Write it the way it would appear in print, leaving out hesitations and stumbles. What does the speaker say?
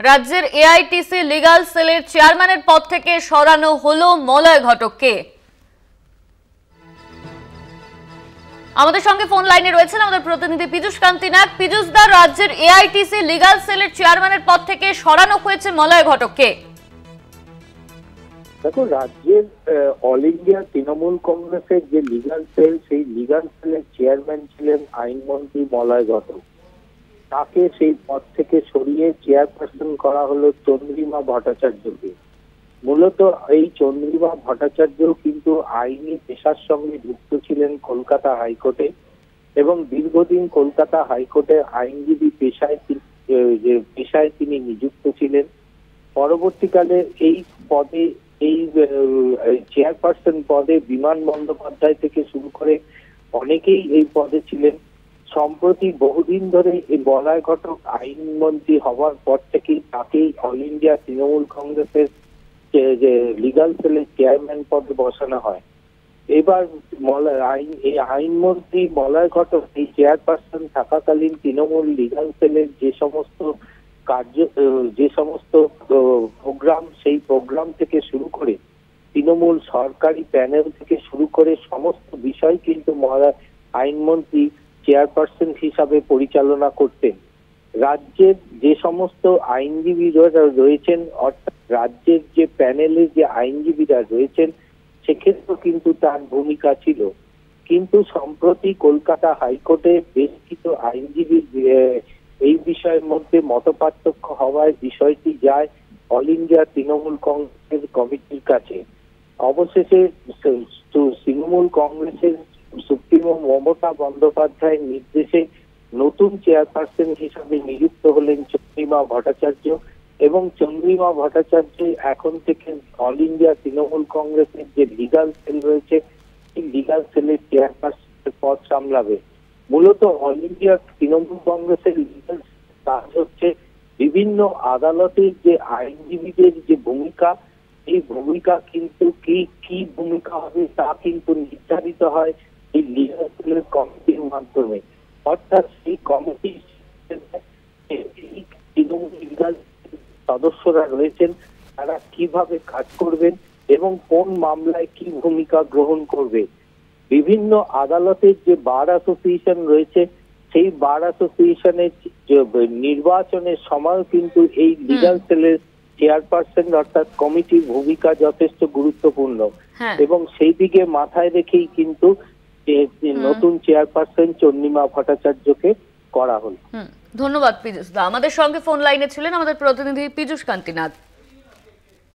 রাজ্যের AITC legal সেলের চেয়ারম্যানের পদ থেকে সরানো হলো মলয় ঘটককে। আমাদের সঙ্গে ফোন লাইনে রয়েছেন আমাদের প্রতিনিধি পীযূষ কান্তি নাগ। পীযূষ দা, রাজ্যের এআইটিসি লিগ্যাল সেলের চেয়ারম্যানের পদ থেকে সরানো হয়েছে মলয় ঘটককে। দেখো, রাজ্যের অল ইন্ডিয়া তৃণমূল কংগ্রেসের যে লিগ্যাল সেল, সেই লিগ্যাল সেলের চেয়ারম্যান ছিলেন আইনমন্ত্রী মলয় ঘটক। তাকে সেই পদ থেকে সরিয়ে চেয়ারপারসন করা হলো চন্দ্রিমা ভট্টাচার্যকে। মূলত এই চন্দ্রিমা ভট্টাচার্য কিন্তু আইনি পেশার সঙ্গে যুক্ত ছিলেন কলকাতা হাইকোর্টে এবং দীর্ঘদিন কলকাতা হাইকোর্টে আইনজীবী পেশায় তিনি নিযুক্ত ছিলেন। পরবর্তীকালে এই পদে এই চেয়ারপারসন পদে বিমান বন্দ্যোপাধ্যায় থেকে শুরু করে অনেকেই এই পদে ছিলেন। সম্প্রতি বহুদিন ধরে এই মলয় ঘটক আইনমন্ত্রী হওয়ার পর থেকেই তাকেই অল ইন্ডিয়া তৃণমূল কংগ্রেসের যে লিগ্যাল সেলের চেয়ারম্যান পদে বসানো হয়। এবার আইনমন্ত্রী মলয় ঘটক এই চেয়ারপারসন থাকাকালীন তৃণমূল লিগ্যাল সেলের যে সমস্ত প্রোগ্রাম, সেই প্রোগ্রাম থেকে শুরু করে তৃণমূল সরকারি প্যানেল থেকে শুরু করে সমস্ত বিষয় কিন্তু আইনমন্ত্রী চেয়ারপারসন হিসাবে পরিচালনা করতেন। রাজ্যের যে সমস্ত আইনজীবীরা রয়েছেন, অর্থাৎ রাজ্যের যে প্যানেলে যে আইনজীবীরা রয়েছেন, সেক্ষেত্রেও কিন্তু তার ভূমিকা ছিল। কিন্তু সম্প্রতি কলকাতা হাইকোর্টে বেশ কিছু আইনজীবী এই বিষয়ের মধ্যে মতপার্থক্য হওয়ায় বিষয়টি যায় অল ইন্ডিয়া তৃণমূল কংগ্রেসের কমিটির কাছে। অবশেষে তৃণমূল কংগ্রেসের সুপ্রিমো মমতা বন্দ্যোপাধ্যায়ের নির্দেশে নতুন চেয়ারপারসন হিসাবে নিযুক্ত হলেন চন্দ্রিমা ভট্টাচার্য এবং চন্দ্রিমা ভট্টাচার্য এখন থেকে অল ইন্ডিয়া তৃণমূল কংগ্রেসের যে লিগ্যাল সেল রয়েছে, সেই লিগ্যাল সেলের চেয়ারপারসনের পদ সামলাবে। মূলত অল ইন্ডিয়া তৃণমূল কংগ্রেসের লিগ্যাল কাজ হচ্ছে বিভিন্ন আদালতের যে আইনজীবীদের যে ভূমিকা, এই ভূমিকা কিন্তু কি ভূমিকা হবে তা কিন্তু নির্ধারিত হয় এই লিগ্যাল সেলের কমিটির মাধ্যমে। অর্থাৎ সেই কমিটি তৃণমূল লিগ্যাল সদস্যরা রয়েছেন, তারা কিভাবে কাজ করবেন এবং কোন মামলায় কি ভূমিকা গ্রহণ করবে। বিভিন্ন আদালতের যে বার অ্যাসোসিয়েশন রয়েছে, সেই বার অ্যাসোসিয়েশনের নির্বাচনের সময় কিন্তু এই লিগ্যাল সেলের চেয়ারপারসন অর্থাৎ কমিটির ভূমিকা যথেষ্ট গুরুত্বপূর্ণ এবং সেই দিকে মাথায় রেখেই কিন্তু নতুন চেয়ারপারসন চন্দ্রিমা ভট্টাচার্যকে করা হলো। ধন্যবাদ পীযূষ দা। আমাদের সঙ্গে ফোন লাইনে ছিলেন আমাদের প্রতিনিধি পীযূষ কান্তি নাগ।